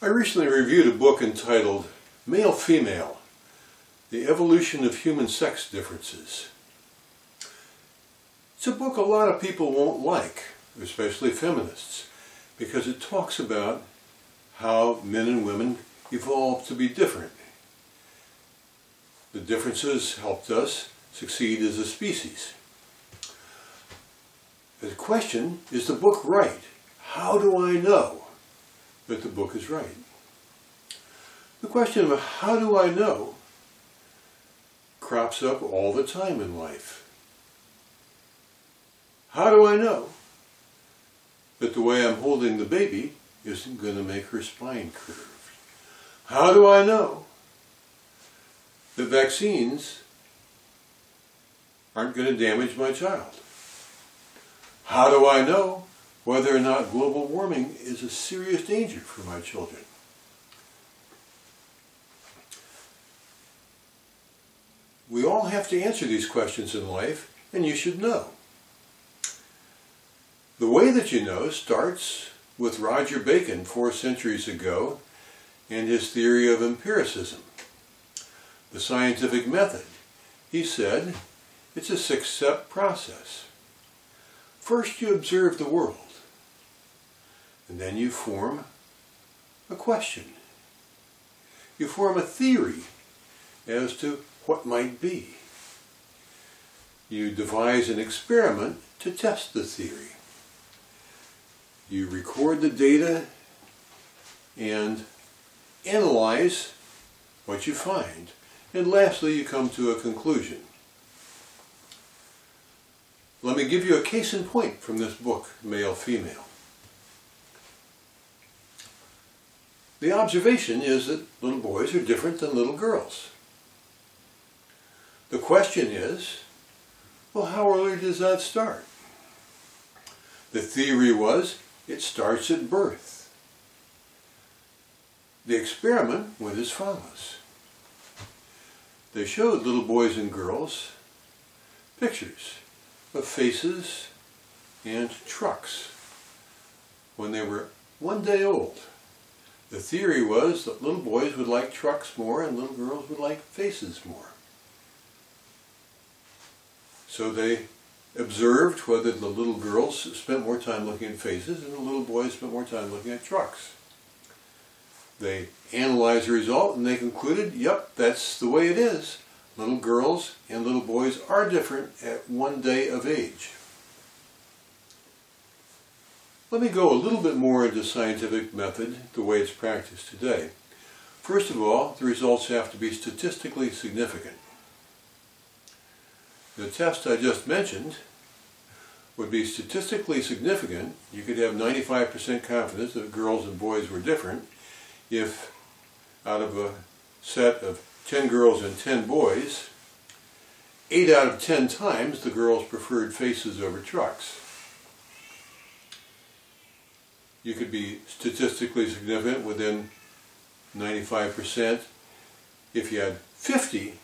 I recently reviewed a book entitled Male-Female, The Evolution of Human Sex Differences. It's a book a lot of people won't like, especially feminists, because it talks about how men and women evolved to be different. The differences helped us succeed as a species. The question, is the book right? How do I know that the book is right? The question of how do I know crops up all the time in life. How do I know that the way I'm holding the baby isn't going to make her spine curve? How do I know that vaccines aren't going to damage my child? How do I know whether or not global warming is a serious danger for my children? We all have to answer these questions in life, and you should know. The way that you know starts with Roger Bacon 4 centuries ago and his theory of empiricism. The scientific method. He said, it's a 6-step process. First you observe the world, and then you form a question. You form a theory as to what might be. You devise an experiment to test the theory. You record the data and analyze what you find. And lastly, you come to a conclusion. Let me give you a case in point from this book, Male-Female. The observation is that little boys are different than little girls. The question is, well, how early does that start? The theory was, it starts at birth. The experiment went as follows. They showed little boys and girls pictures of faces and trucks when they were 1 day old. The theory was that little boys would like trucks more and little girls would like faces more. So they observed whether the little girls spent more time looking at faces and the little boys spent more time looking at trucks. They analyzed the result and they concluded, yep, that's the way it is. Little girls and little boys are different at 1 day of age. Let me go a little bit more into scientific method, the way it's practiced today. First of all, the results have to be statistically significant. The test I just mentioned would be statistically significant. You could have 95% confidence that girls and boys were different if out of a set of 10 girls and 10 boys, 8 out of 10 times the girls preferred faces over trucks. You could be statistically significant within 95% if you had 50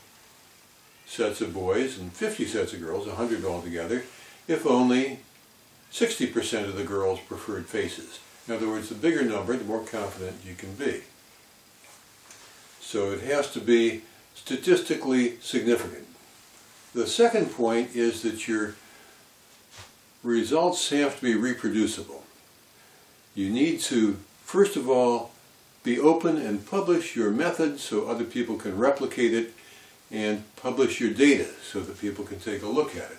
sets of boys and 50 sets of girls, 100 altogether, if only 60% of the girls preferred faces. In other words, the bigger number, the more confident you can be. So it has to be statistically significant. The second point is that your results have to be reproducible. You need to, first of all, be open and publish your method so other people can replicate it, and publish your data so that people can take a look at it.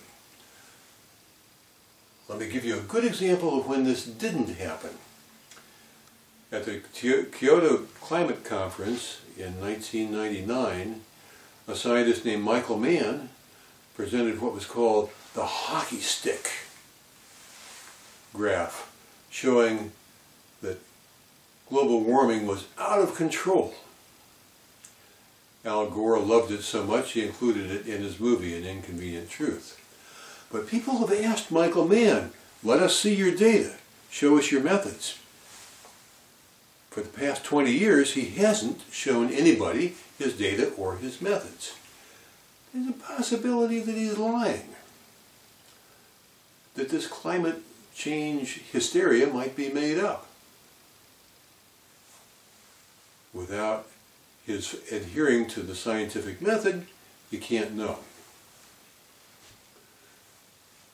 Let me give you a good example of when this didn't happen. At the Kyoto Climate Conference in 1999, a scientist named Mann presented what was called the hockey stick graph, showing that global warming was out of control. Al Gore loved it so much he included it in his movie, An Inconvenient Truth. But people have asked Mann, let us see your data, show us your methods. For the past 20 years he hasn't shown anybody his data or his methods. There's a possibility that he's lying, that this climate change hysteria might be made up. Without his adhering to the scientific method, you can't know.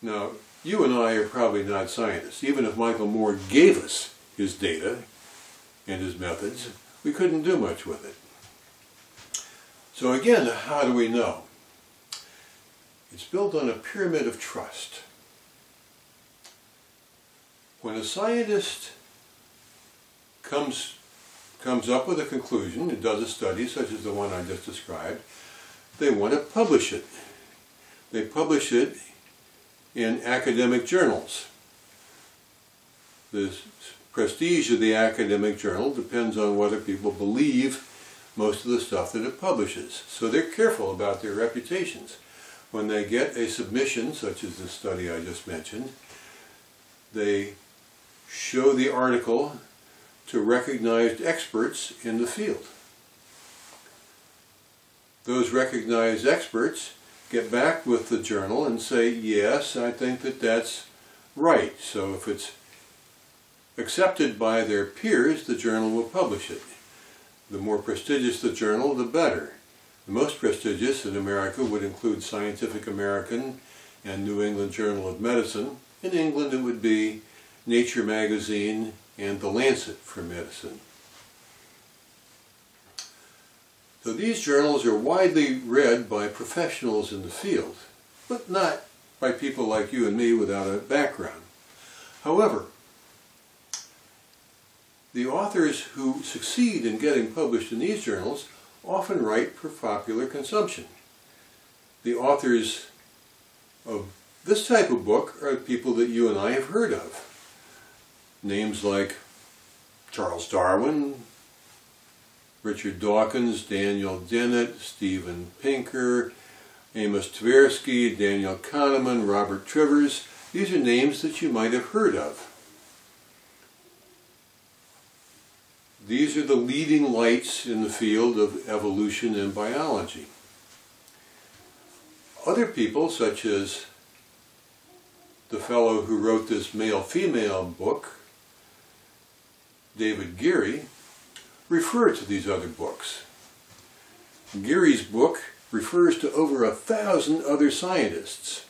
Now, you and I are probably not scientists. Even if Michael Moore gave us his data and his methods, we couldn't do much with it. So again, how do we know? It's built on a pyramid of trust. When a scientist comes up with a conclusion, and does a study such as the one I just described, they want to publish it. They publish it in academic journals. The prestige of the academic journal depends on whether people believe most of the stuff that it publishes. So they're careful about their reputations. When they get a submission, such as the study I just mentioned, they show the article to recognized experts in the field. Those recognized experts get back with the journal and say, yes, I think that that's right. So if it's accepted by their peers, the journal will publish it. The more prestigious the journal, the better. The most prestigious in America would include Scientific American and New England Journal of Medicine. In England it would be Nature magazine and The Lancet for medicine. So these journals are widely read by professionals in the field, but not by people like you and me without a background. However, the authors who succeed in getting published in these journals often write for popular consumption. The authors of this type of book are people that you and I have heard of. Names like Charles Darwin, Richard Dawkins, Daniel Dennett, Steven Pinker, Amos Tversky, Daniel Kahneman, Robert Trivers. These are names that you might have heard of. These are the leading lights in the field of evolution and biology. Other people, such as the fellow who wrote this male-female book, David Geary, refer to these other books. Geary's book refers to over 1,000 other scientists,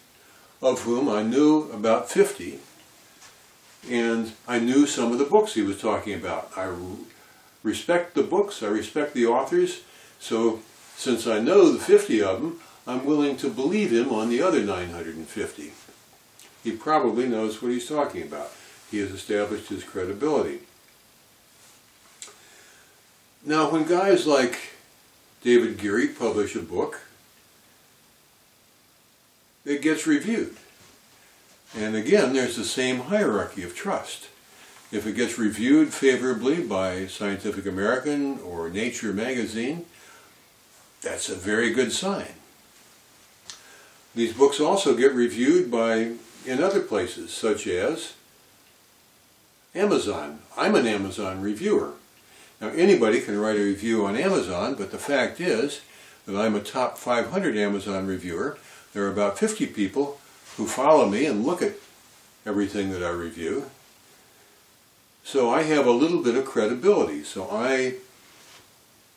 of whom I knew about 50, and I knew some of the books he was talking about. I respect the books, I respect the authors, so since I know the 50 of them, I'm willing to believe him on the other 950. He probably knows what he's talking about. He has established his credibility. Now, when guys like David Geary publish a book, it gets reviewed. And again, there's the same hierarchy of trust. If it gets reviewed favorably by Scientific American or Nature magazine, that's a very good sign. These books also get reviewed in other places, such as Amazon. I'm an Amazon reviewer. Now, anybody can write a review on Amazon, but the fact is that I'm a top 500 Amazon reviewer. There are about 50 people who follow me and look at everything that I review. So I have a little bit of credibility. So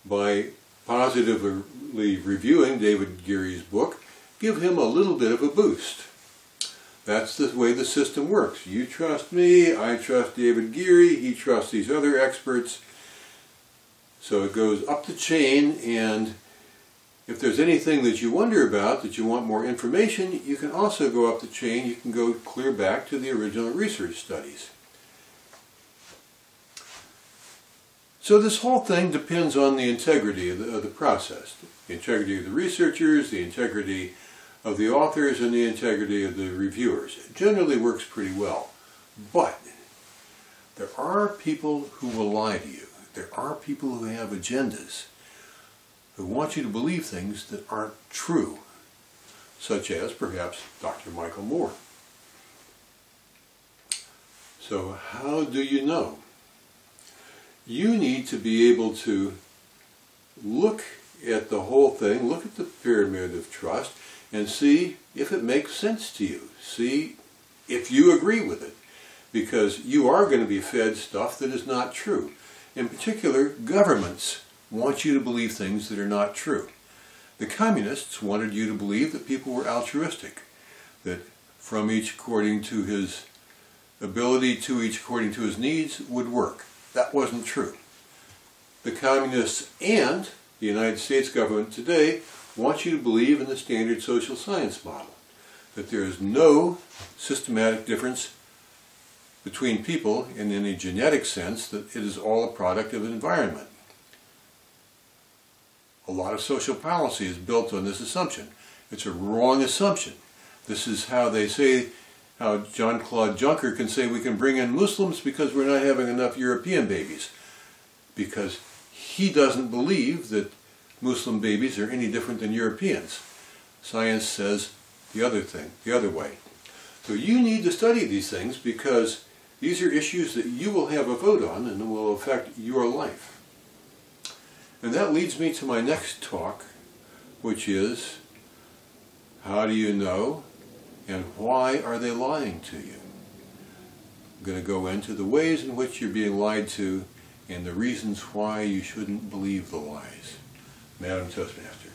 by positively reviewing David Geary's book, give him a little bit of a boost. That's the way the system works. You trust me, I trust David Geary, he trusts these other experts. So it goes up the chain, and if there's anything that you wonder about, that you want more information, you can also go up the chain. You can go clear back to the original research studies. So this whole thing depends on the integrity of the process. The integrity of the researchers, the integrity of the authors, and the integrity of the reviewers. It generally works pretty well. But there are people who will lie to you. There are people who have agendas, who want you to believe things that aren't true, such as perhaps Dr. Michael Moore. So how do you know? You need to be able to look at the whole thing, look at the pyramid of trust, and see if it makes sense to you. See if you agree with it, because you are going to be fed stuff that is not true. In particular, governments want you to believe things that are not true. The communists wanted you to believe that people were altruistic, that from each according to his ability to each according to his needs would work. That wasn't true. The communists and the United States government today want you to believe in the standard social science model, that there is no systematic difference between people in any genetic sense, that it is all a product of environment. A lot of social policy is built on this assumption. It's a wrong assumption. This is how they say, how Jean-Claude Juncker can say we can bring in Muslims because we're not having enough European babies. Because he doesn't believe that Muslim babies are any different than Europeans. Science says the other thing, the other way. So you need to study these things because these are issues that you will have a vote on and will affect your life. And that leads me to my next talk, which is, how do you know and why are they lying to you? I'm going to go into the ways in which you're being lied to and the reasons why you shouldn't believe the lies. Madam Toastmaster.